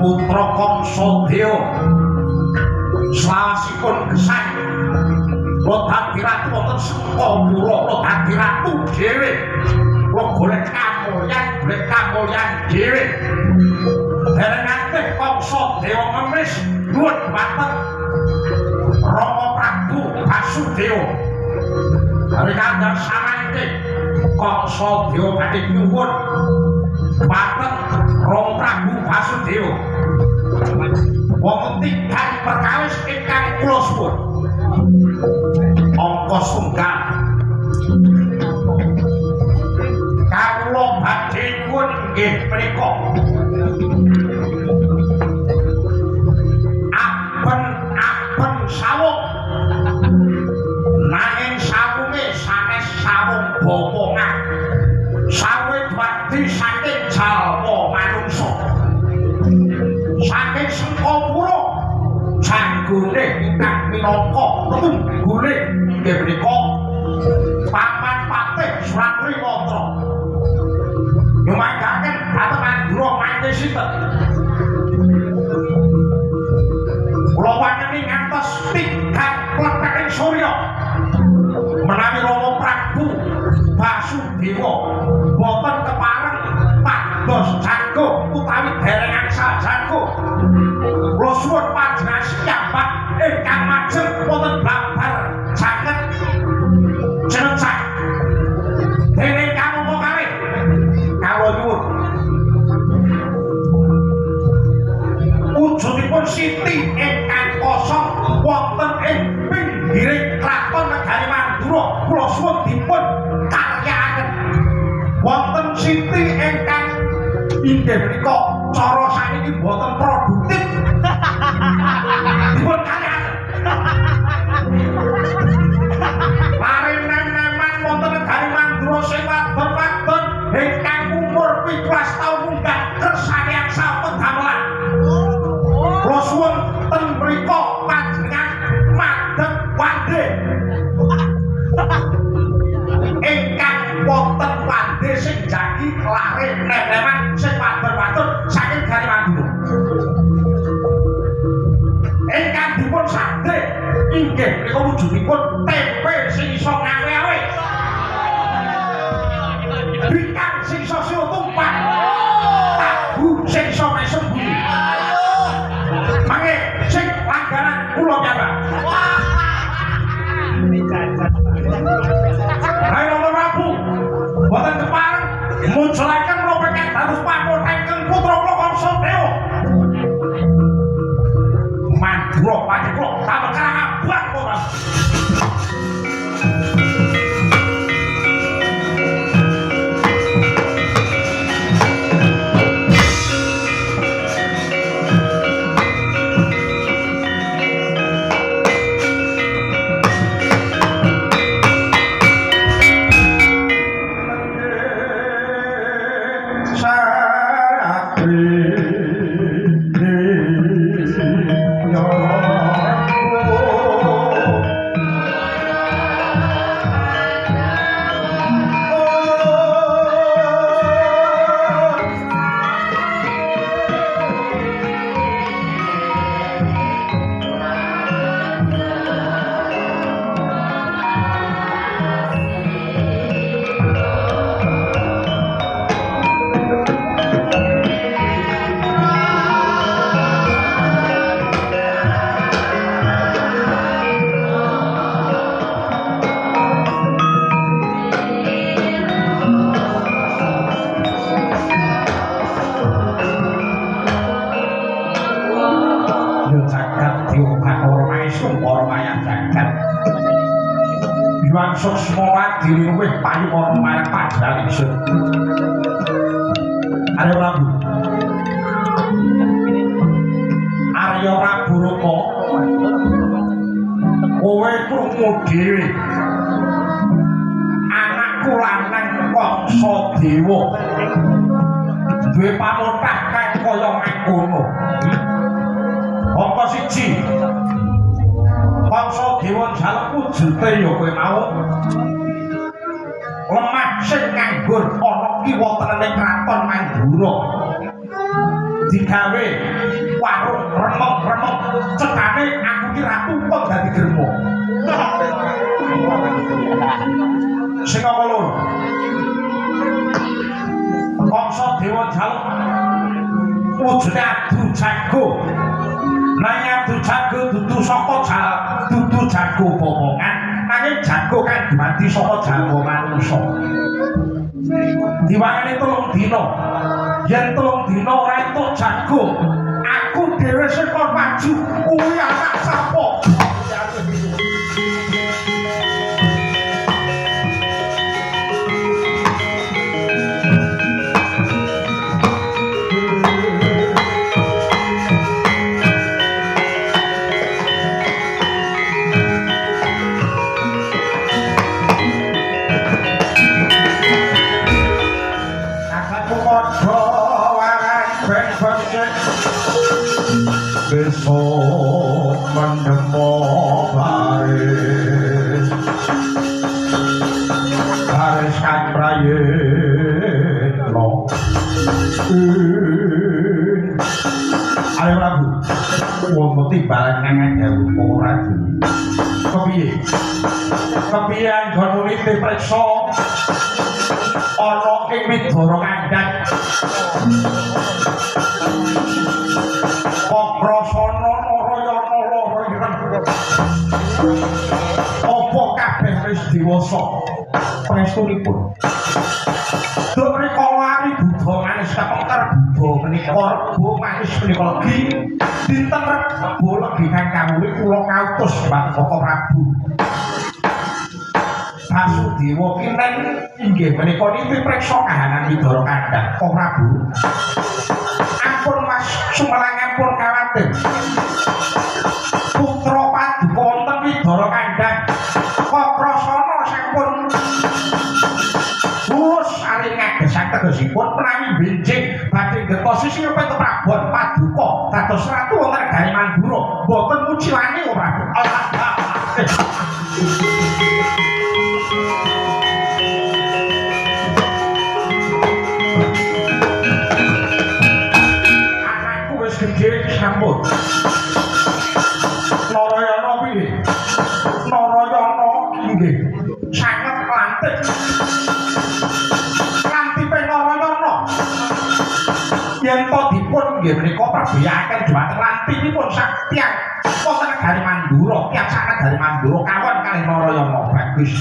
putra Kamsadewa slawasipun gesang kula dadi ratu wonten Sukapura kula dadi ratu dhewe kula golek kamulyan dhewe dereng akeh Kamsadewa ngemis nuwun dhumateng Rama Prabu Basudewa hari kandhang samangke Kamsadewa badhe nyuwun dhumateng Rama Prabu Basudewa wonten tigang perkawis ingkang kula suwun angka setunggal kawula badhe nyuwun nggih menika aben sawung nanging sawunge sanes sawung bomongan sawe dadi saking jalma manungsa saking Sukapura janggone ingkang minangka tunggule inggih menika Paman Patih Suratrimatra nyumanggaken dhateng Mandura mangke sinten kula wangeni ngantos tigang kletheking surya menawi Rama Prabu Basudewa boten kepareng pados jago utawi dereng angsal jago kula suwun panjenengan siyambak ingkang majeng wonten babar jaket jenengan dene kamu kalih kawula nyuwun wujudipun Siti ingkang kosong wonten ing pinggiring kraton negari Mandura kula suwun dipun karyakaken wonten Siti ingkang inggih menika cara saniki boten produktif dipun karyakaken paringan-neman wonten negari Mandura sing wadon-wadon ingkang umur 17 taun munggah kersane angsal pedamelan kula suwun ten mrika panjenengan madhep wandhe ingkang wonten wandhe sing jagi lare neneman sing wadon-wadon saking negari Mandura ingkang dipun sadhe inggih menika wujudipun tempe sing iso ngawe-awe bikang sing iso siu tumpang tahu sing iso mesem bumi mangke sing langganan kula nyambak Rai Rama Prabu boten kepareng munjulaken ropeken dados pamontengken putra kula Kamsadewa Mandura Pancakula tambah abang kula Suksmawati luwih payu ana marang panjenengan ingsun. Arya Prabu. Arya Prabu Rama. Kowe krungu dhewe. Anakku lanang Kamsadewa. Duwe pamontah kaya mangkono. Angka 1 Kamsadewa jaluk wujute ya kowe mau lemah sing nganggur ana kiwa tenene kraton Mandura digawe warung remeng-remeng cetane aku ki ratu kok dadi germo sing apa lho Kongso Dewa Jaluk wujudnya adu jago nang adu jago dudu saka dudu jago bomongan nanging jago kan dumadi saka jago manungsa diwangane 3 dina yen 3 dina ora entuk jago aku dhewe sing kon maju kuwi anak sapa besok mendemo baris baris kan prayitno ayo Prabu wong mesti bareng nang dawu ora kepiye anggon nite preksa ana ing Widara Kandhang Okrasana Narayana lara ireng apa kabeh wis dewasa prestunipun Duk rikala ari Buddha manis kepengker Buddha menika rebo manis menika legi dinten rebo legi kang kawuli kula kautus Mbak Prabu Basudewa kinten inggih menika niki preksa kahanan Widara Kandhang Prabu ampun Mas Sumelang ampun kawaten putra paduka wonten Widara Kandhang Kakrasana sampun wus ari ngagesak tegesipun menawi benjing badhe ngertosi sing Prabon paduka dados ratu wonten negari Mandura boten muciwane ora Allah sampun Narayana piye Narayana inggih sanget lantik lantipe Narayana yen to dipun nggih menika prabiyaken dhumateng lantipipun sak tiyang wonten negari Mandura tiyang sak negari Mandura kawon kalih Narayana bagus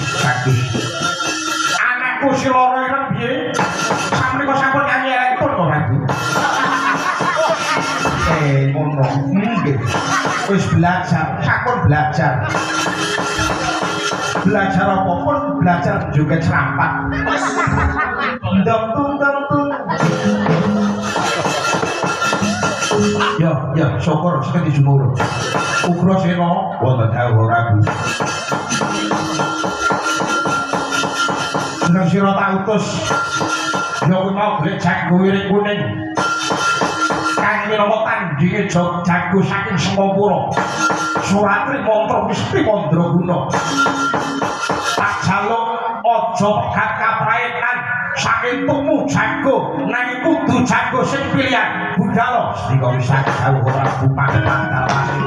anakku si loro ireng piye sampeyan sampun nyanyi elekipun ora Bu ngono nggih wis belajar sampun belajar apa pun belajar juga cerampat ndang tung ya syukur sekali jumur Ugrasena wonten dawuh Prabu seneng sira tak utus ya kuwi mau golek jago wiring kuning kang minangka tandhinge jago saking Sengkapura Suratri mantra mesti mandraguna tak jaluk aja pegat kaprayetan saking tumu jago nanging kudu jago sing pilihan budhal sing bisa dawuh ora bupan pandawane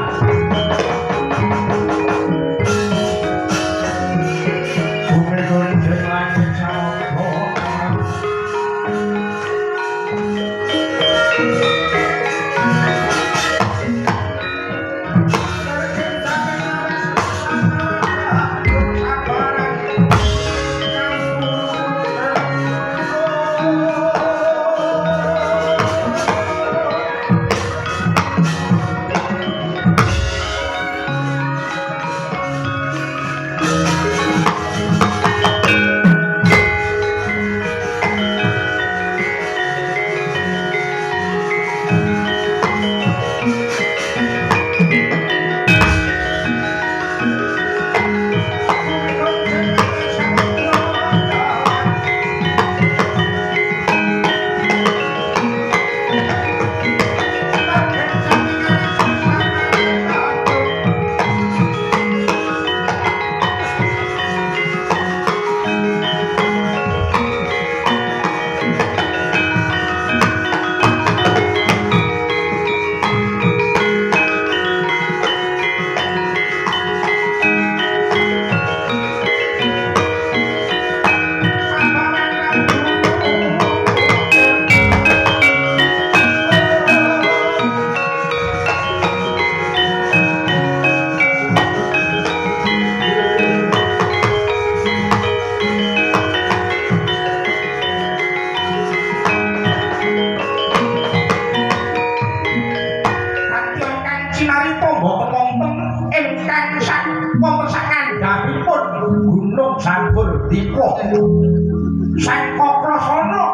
Sang Kakrasana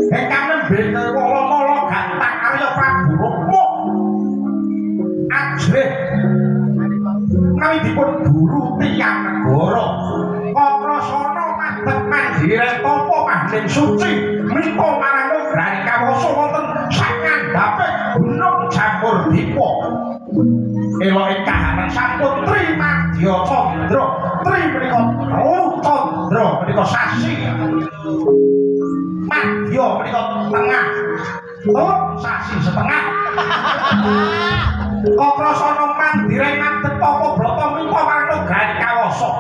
ingkang nembe kala-kala gantang karya Prabu Rama ajrih menawi dipun buru tiyang negara Kakrasana madhep mandhiren tapa mahding suci menika marang grani kawasa wonten sak ngandhaping gunung Jamurdipa eloke kahanan sampun Tri Madya Candra Tri menika Candra menika sasi Madya menika tengah sasi setengah Kakrasana mandhiren madhep tapa brata menika marang grani kawasa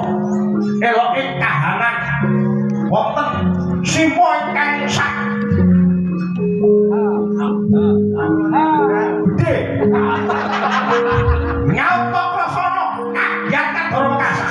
eloke kahanan wonten sima ingkang sak gede nyaut Kakrasana kagiat Kadara Wekasan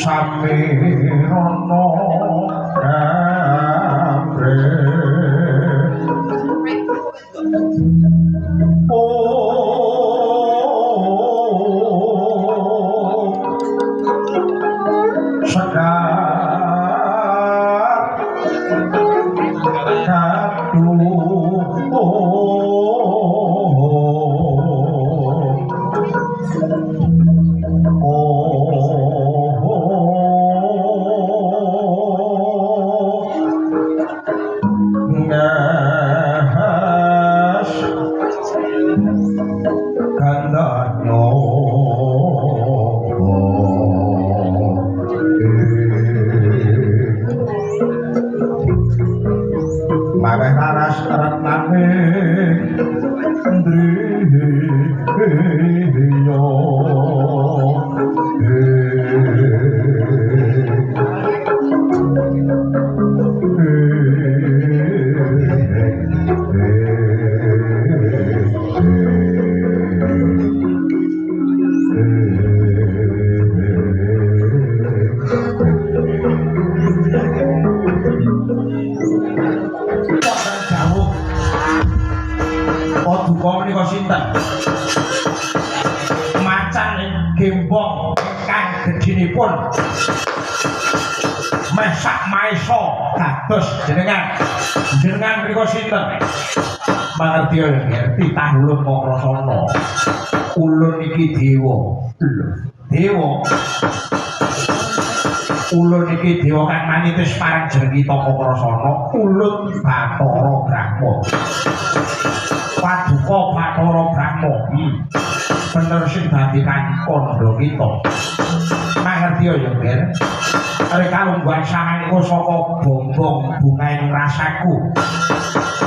Samirana Damre Sekar Kadu asratane ndriyo menika sinten macan gembong kang gedhinipun mesak maesa dados jenengan menika sinten mangerti ya ngerti tahulun Makrasana ulun iki dewa ulun iki dewa kang manitis parang jenengi Makrasana ulun Bathara Brahma Paduka Bathara Brahma bener sing dadi kandha kita mangerti ya nger arek kalungguhan samangku saka bombong bungaing rasaku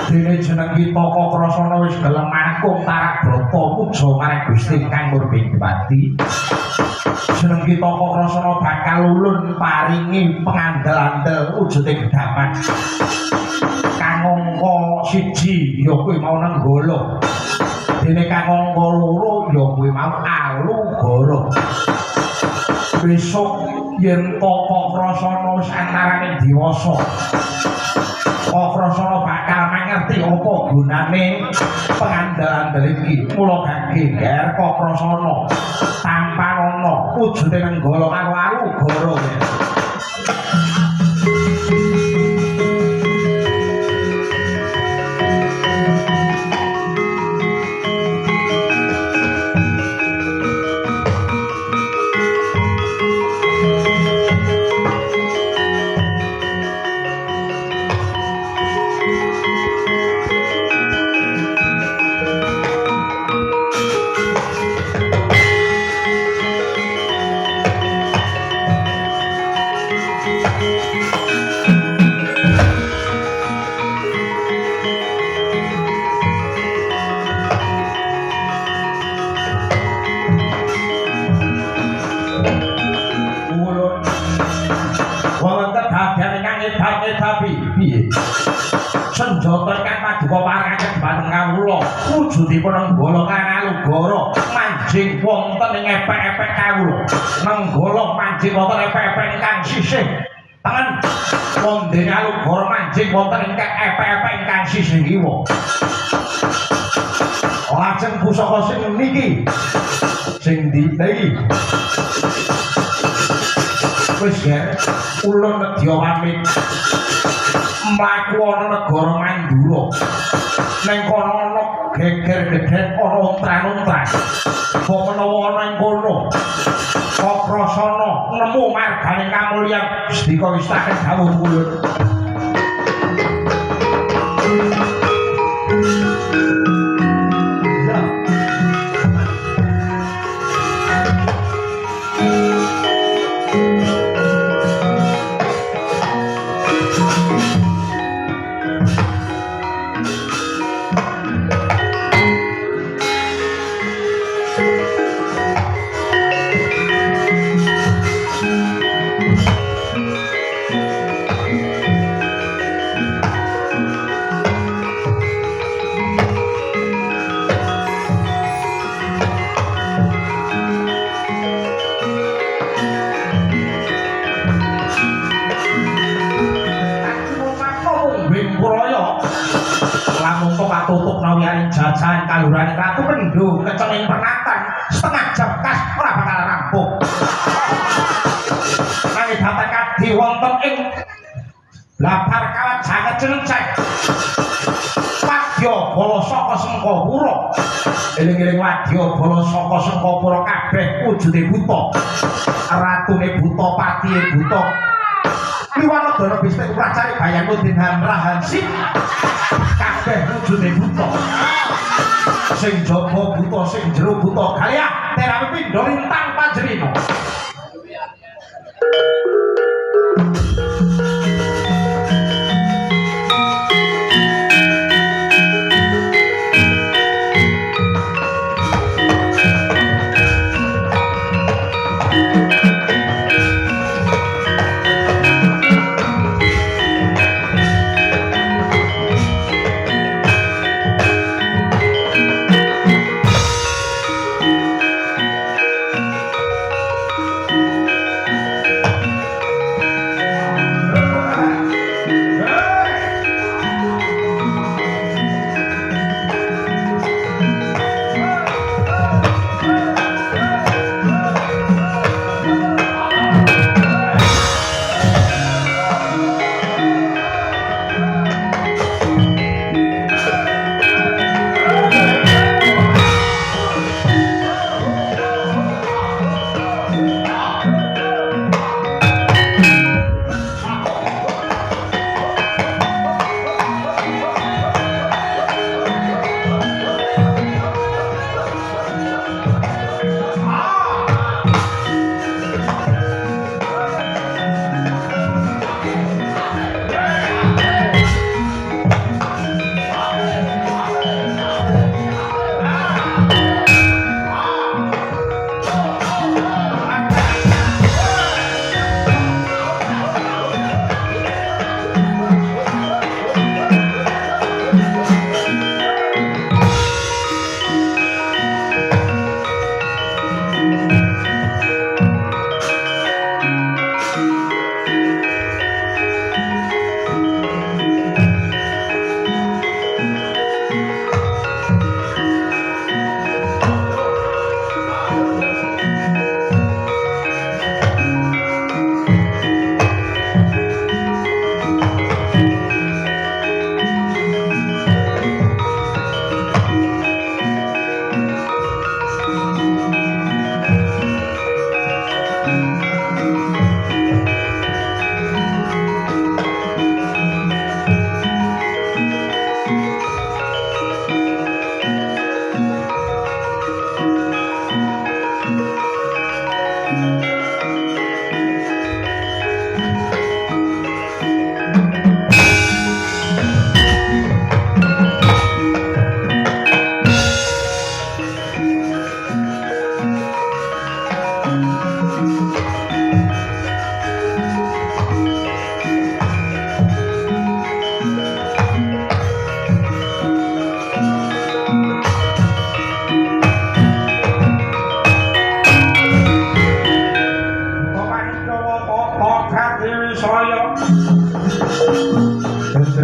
dene jeneng kita Makrasana wis gelem mangkung tarak brata puja marang Gusti kang Murbendwati jeneng kita Makrasana bakal ulun paringi pangandel-andel wujude gedaman kang angka 1 ya kuwi mau Nenggala dene kang angka 2 ya kuwi mau Alugara besok yen Makrasana wis antaraning dewasa Makrasana bakal mangerti apa gunane pangandel-andel iki mula geger Makrasana tanpa ana wujude Nenggala karo Alugara senjata kang paduka parangan bateng kawula wujudipun Nenggala kang Alugara manjing wonten ing epek-epek kawula Nenggala manjing wonten epek-epek ingkang sisih tengen wonten Alugara manjing wonten ingkang epek-epek ingkang sisih kiwa lajeng pusaka sing niki sing ditehi wis ya ulun nedya pamit mlaku ana negara Mandura ning kono ana geger-geger ana ontran-ontran kok menawa ana ing kono Makrasana nemu margane kamulyan sedika wis tak dawuh ulun tutup nawianing jajahan kaluraning Ratu Kendhung kecenging pernatan setengah jam kas ora bakal rampung nanging dhateng kadhi wonten ing Blapar Kawat Jagat Celencek wadya bala saka Sengkapura eling-eling wadya bala saka Sengkapura kabeh wujude buta ratune buta patihe buta Liwanagara Bistik Pracari Bayangudin Hamrahansi kabeh wujude buta sing jaba buta sing jero buta kaliya terapi pindha lintang panjenengan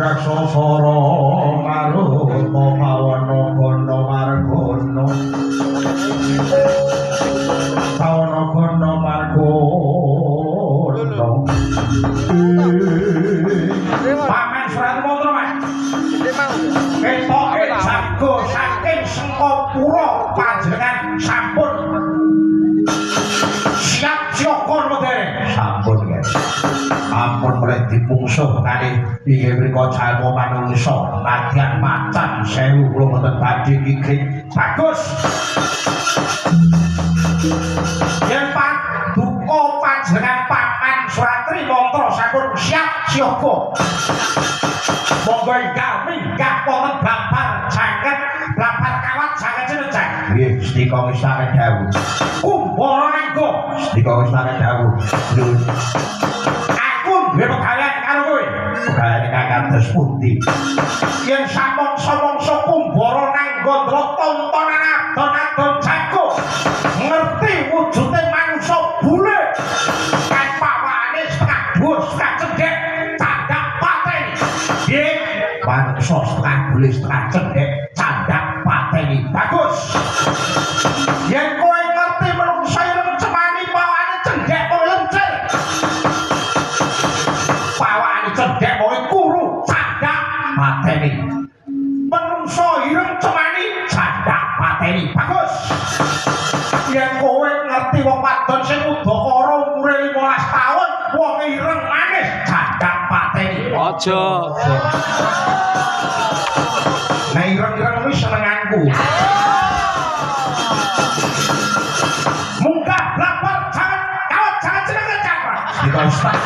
raksasara maruta pawana gana margana pawana gana margana paman surat mantra mas ketoke jago saking Sengkapura panjenengan sampun siap sioko modern sampun guys ampun mulai dipungsuh kali piye mriko jalma manungsa latihan macan 1000 kula mboten badhe gigit bagus yen Pak duka panjenengan paman Suratri mantra sampun siap siaga monggo enggal minggah wonten babar jangket babar kawat jangket cenecek nggih sedika wis tak dawuh kumpara nenggo sedika wis tak dawuh duwe pegawean karo kowe. Pegaweane kados pundi? Yen samangsa-mangsa kumbara nang gondra tontonan adon-adon jago. Ngerti wujude manungsa bule. Kan pawakane setengah bus, setengah cendhek, candak pateni. Nggih, manungsa setengah bule, setengah cendhek, candak pateni. Bagus. Yen kowe ngerti manungsa ireng cemani pawakane cendhek kowe lencir. Pawakane cendhek kowe kuru candak pateni menungso ireng cemani candak pateni bagus yen kowe ngerti wong wadon sing udakara umure 15 taun wong ireng manis candak pateni aja nek ireng-ireng kuwi senenganku munggah blabber jangan kawat jangan jenenge cakra iki Ustaz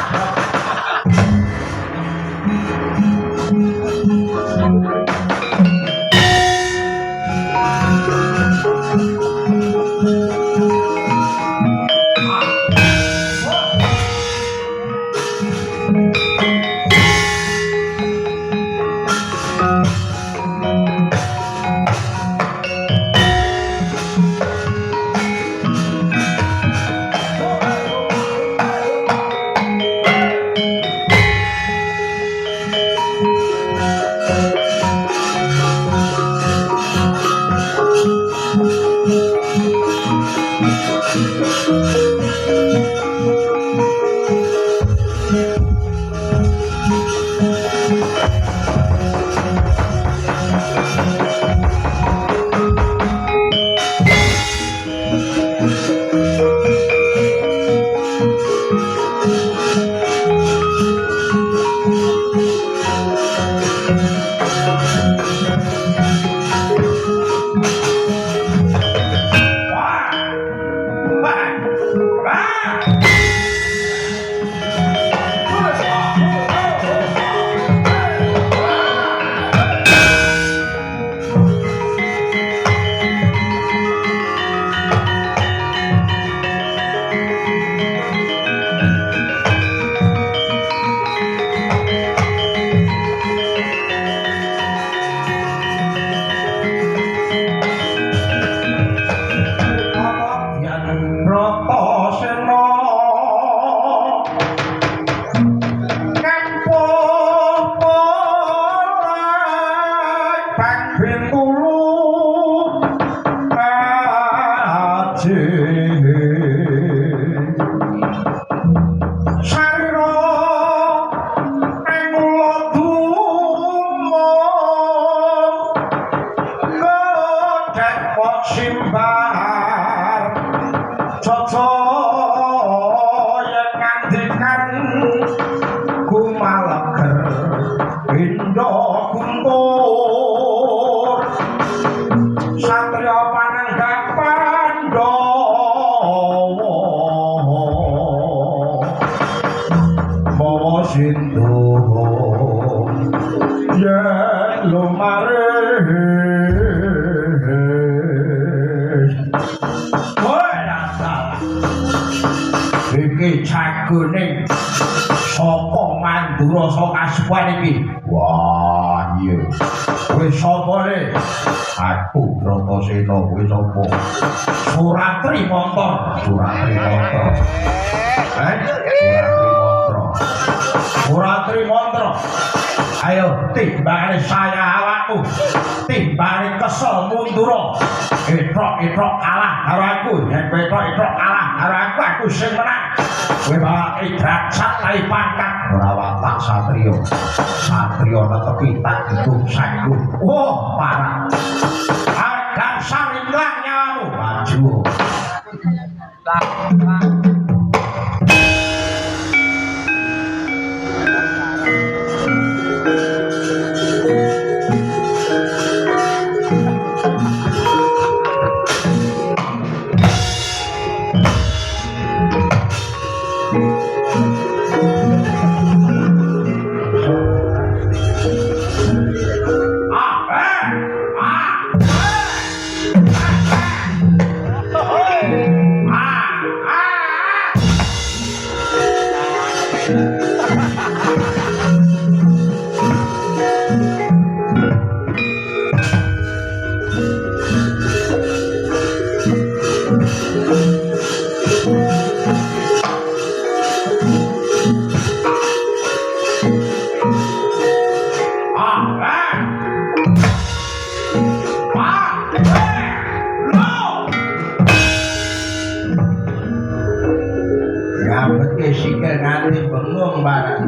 wah iya wis sapa le aku Bratasena wis sapa Suratri Mantra Suratri Mantra Ayo timbangane saya awakmu. Timbangane kesel mundur. Etrok kalah karo aku. Yen etrok kalah karo aku sing menang. Kowe bawa idrajat lai pangkat ora watak satriya. Satriya netepi tak hitung saku. Oh, parah. Agan saringlang nyawamu. Maju. Sikil nganti bengong barang.